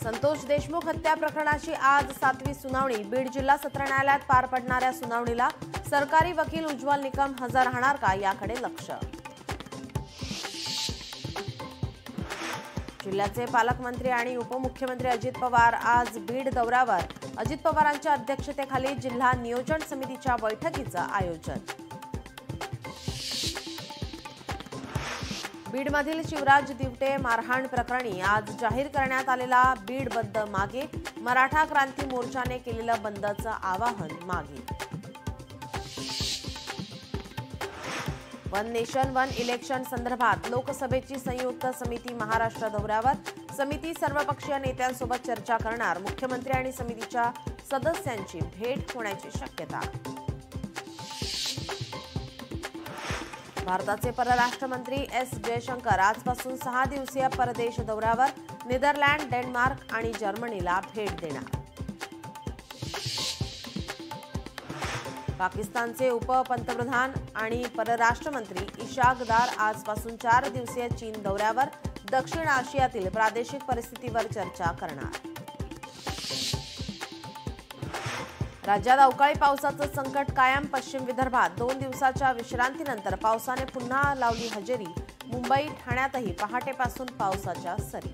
संतोष देशमुख हत्या प्रकरणाची आज 7वी सुनावणी। बीड जिल्हा सत्र न्यायालयात पार पडणाऱ्या सुनावणीला सरकारी वकील उज्ज्वल निकम हजर राहणार का याकडे लक्ष। जिल्ह्याचे पालकमंत्री आणि उपमुख्यमंत्री अजित पवार आज बीड दौऱ्यावर। अजित पवारांच्या अध्यक्षतेखाली जिल्हा नियोजन समितीच्या बैठकीचं आयोजन। बीडमधील शिवराज दिवटे मारहाण प्रकरणी आज जाहीर करण्यात आलेला बीड बंद मागे। मराठा क्रांती मोर्चाने केलेलं बंदचं आवाहन मागे। वन नेशन वन इलेक्शन संदर्भात लोकसभेची संयुक्त समिती महाराष्ट्र दौऱ्यावर। समिती सर्वपक्षीय नेत्यांसोबत चर्चा करणार। मुख्यमंत्री आणि समितीच्या सदस्यांची भेट होण्याची शक्यता। भारताचे परराष्ट्र मंत्री एस जयशंकर आजपासून 6 दिवसीय परदेश दौऱ्यावर। नेदरलँड, डेन्मार्क आणि जर्मनीला भेट देणार। पाकिस्तानचे उपपंतप्रधान आणि परराष्ट्र मंत्री इशाक दार आजपासून 4 दिवसीय चीन दौऱ्यावर। दक्षिण आशियातील प्रादेशिक परिस्थितीवर चर्चा करणार। राज्यात अवकाळी पावसाचं संकट कायम। पश्चिम विदर्भात 2 दिवसाच्या विश्रांतीनंतर पावसाने पुन्हा लावली हजेरी। मुंबई, ठाण्यातही पहाटेपासून पावसाच्या सरी।